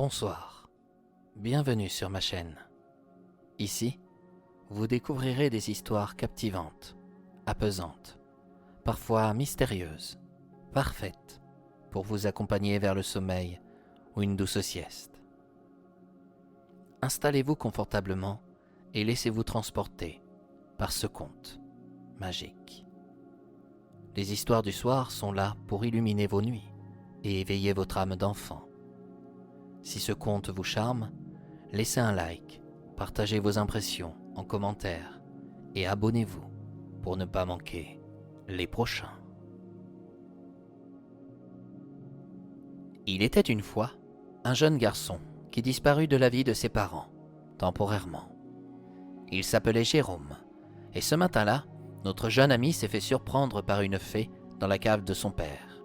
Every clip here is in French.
Bonsoir, bienvenue sur ma chaîne. Ici, vous découvrirez des histoires captivantes, apaisantes, parfois mystérieuses, parfaites pour vous accompagner vers le sommeil ou une douce sieste. Installez-vous confortablement et laissez-vous transporter par ce conte magique. Les histoires du soir sont là pour illuminer vos nuits et éveiller votre âme d'enfant. Si ce conte vous charme, laissez un like, partagez vos impressions en commentaire et abonnez-vous pour ne pas manquer les prochains. Il était une fois un jeune garçon qui disparut de la vie de ses parents, temporairement. Il s'appelait Jérôme, et ce matin-là, notre jeune ami s'est fait surprendre par une fée dans la cave de son père.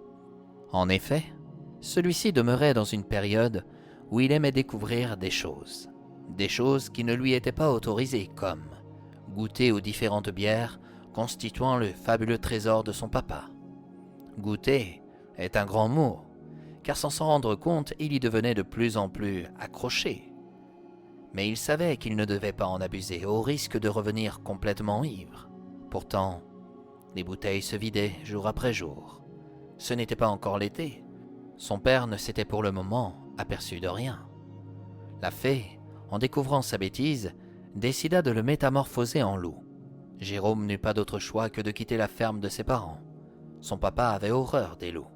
En effet, celui-ci demeurait dans une période où il aimait découvrir des choses qui ne lui étaient pas autorisées, comme goûter aux différentes bières constituant le fabuleux trésor de son papa. Goûter est un grand mot, car sans s'en rendre compte, il y devenait de plus en plus accroché. Mais il savait qu'il ne devait pas en abuser, au risque de revenir complètement ivre. Pourtant, les bouteilles se vidaient jour après jour. Ce n'était pas encore l'été. Son père ne s'était pour le moment aperçu de rien. La fée, en découvrant sa bêtise, décida de le métamorphoser en loup. Jérôme n'eut pas d'autre choix que de quitter la ferme de ses parents. Son papa avait horreur des loups.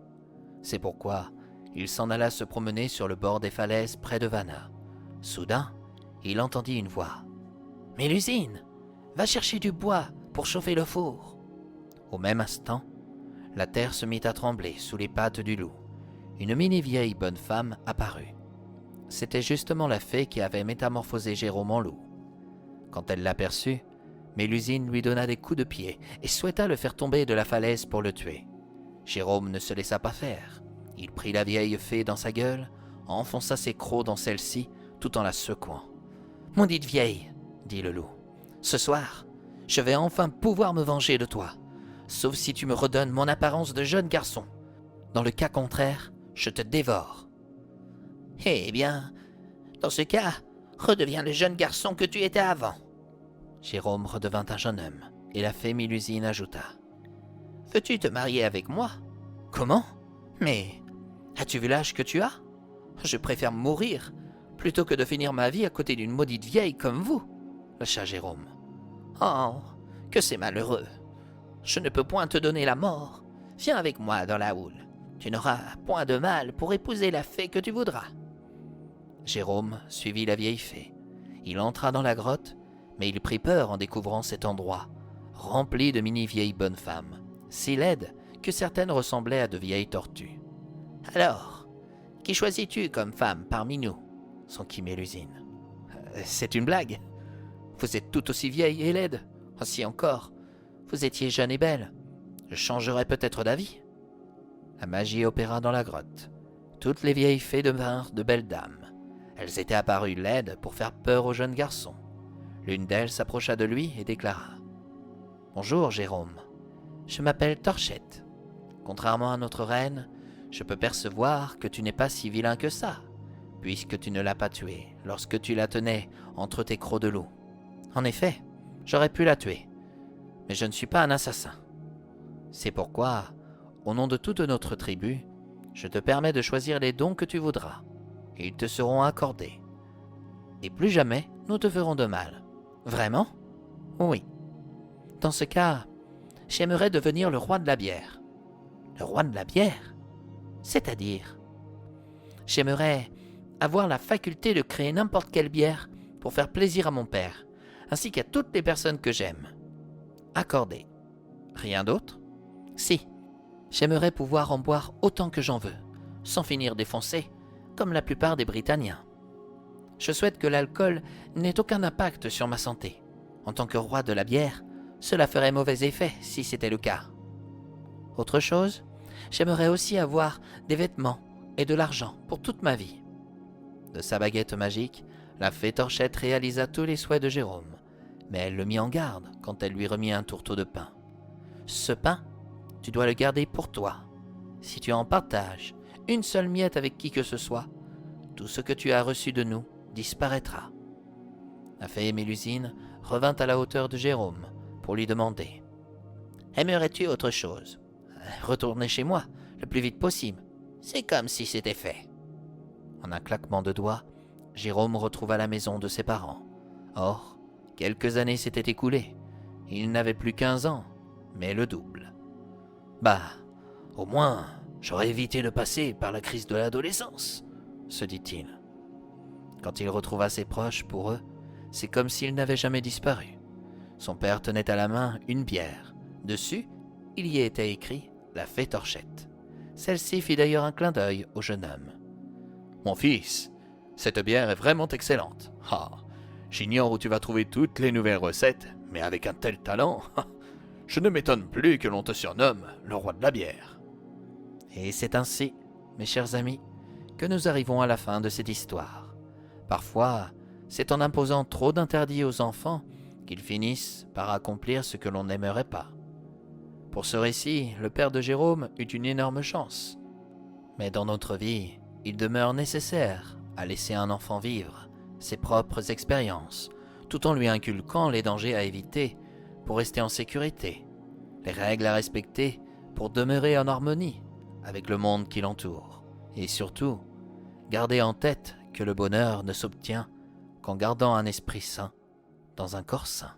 C'est pourquoi il s'en alla se promener sur le bord des falaises près de Vannes. Soudain, il entendit une voix. « Mélusine, va chercher du bois pour chauffer le four. » Au même instant, la terre se mit à trembler sous les pattes du loup. Une mini-vieille bonne femme apparut. C'était justement la fée qui avait métamorphosé Jérôme en loup. Quand elle l'aperçut, Mélusine lui donna des coups de pied et souhaita le faire tomber de la falaise pour le tuer. Jérôme ne se laissa pas faire. Il prit la vieille fée dans sa gueule, enfonça ses crocs dans celle-ci tout en la secouant. « Maudite vieille, dit le loup, ce soir, je vais enfin pouvoir me venger de toi, sauf si tu me redonnes mon apparence de jeune garçon. Dans le cas contraire, je te dévore. » « Eh bien, dans ce cas, redeviens le jeune garçon que tu étais avant. » Jérôme redevint un jeune homme, et la fée Mélusine ajouta. « Veux-tu te marier avec moi ? » ?»« Comment ? Mais as-tu vu l'âge que tu as ? Je préfère mourir plutôt que de finir ma vie à côté d'une maudite vieille comme vous, lâcha Jérôme. « Oh, que c'est malheureux. Je ne peux point te donner la mort. Viens avec moi dans la houle. Tu n'auras point de mal pour épouser la fée que tu voudras. » Jérôme suivit la vieille fée. Il entra dans la grotte, mais il prit peur en découvrant cet endroit, rempli de mini-vieilles bonnes femmes, si laides que certaines ressemblaient à de vieilles tortues. « Alors, qui choisis-tu comme femme parmi nous ?» s'enquit Mélusine. « C'est une blague. Vous êtes tout aussi vieille et laide. Ainsi encore, vous étiez jeune et belle. Je changerais peut-être d'avis. » La magie opéra dans la grotte. Toutes les vieilles fées devinrent de belles dames. Elles étaient apparues laides pour faire peur au jeune garçon. L'une d'elles s'approcha de lui et déclara « Bonjour, Jérôme. Je m'appelle Torchette. Contrairement à notre reine, je peux percevoir que tu n'es pas si vilain que ça, puisque tu ne l'as pas tuée lorsque tu la tenais entre tes crocs de loup. En effet, j'aurais pu la tuer, mais je ne suis pas un assassin. C'est pourquoi, au nom de toute notre tribu, je te permets de choisir les dons que tu voudras. Ils te seront accordés. Et plus jamais nous te ferons de mal. Vraiment ? Oui. Dans ce cas, j'aimerais devenir le roi de la bière. Le roi de la bière ? C'est-à-dire ? J'aimerais avoir la faculté de créer n'importe quelle bière pour faire plaisir à mon père, ainsi qu'à toutes les personnes que j'aime. Accordé. Rien d'autre ? Si. J'aimerais pouvoir en boire autant que j'en veux, sans finir défoncé, comme la plupart des Britanniens. Je souhaite que l'alcool n'ait aucun impact sur ma santé. En tant que roi de la bière, cela ferait mauvais effet si c'était le cas. Autre chose, j'aimerais aussi avoir des vêtements et de l'argent pour toute ma vie. » De sa baguette magique, la fée Torchette réalisa tous les souhaits de Jérôme, mais elle le mit en garde quand elle lui remit un tourteau de pain. « Ce pain, tu dois le garder pour toi. Si tu en partages une seule miette avec qui que ce soit, tout ce que tu as reçu de nous disparaîtra. La fée Mélusine revint à la hauteur de Jérôme pour lui demander « Aimerais-tu autre chose ? Retourner chez moi le plus vite possible. C'est comme si c'était fait. » En un claquement de doigts, Jérôme retrouva la maison de ses parents. Or, quelques années s'étaient écoulées. Il n'avait plus 15 ans, mais le double. Bah, au moins, j'aurais évité de passer par la crise de l'adolescence, se dit-il. Quand il retrouva ses proches, pour eux, c'est comme s'il n'avait jamais disparu. Son père tenait à la main une bière. Dessus, il y était écrit « La fée Torchette ». Celle-ci fit d'ailleurs un clin d'œil au jeune homme. « Mon fils, cette bière est vraiment excellente. Ah, j'ignore où tu vas trouver toutes les nouvelles recettes, mais avec un tel talent, je ne m'étonne plus que l'on te surnomme le roi de la bière. » Et c'est ainsi, mes chers amis, que nous arrivons à la fin de cette histoire. Parfois, c'est en imposant trop d'interdits aux enfants qu'ils finissent par accomplir ce que l'on n'aimerait pas. Pour ce récit, le père de Jérôme eut une énorme chance. Mais dans notre vie, il demeure nécessaire à laisser un enfant vivre ses propres expériences, tout en lui inculquant les dangers à éviter pour rester en sécurité, les règles à respecter pour demeurer en harmonie avec le monde qui l'entoure. Et surtout, garder en tête que le bonheur ne s'obtient qu'en gardant un esprit sain dans un corps sain.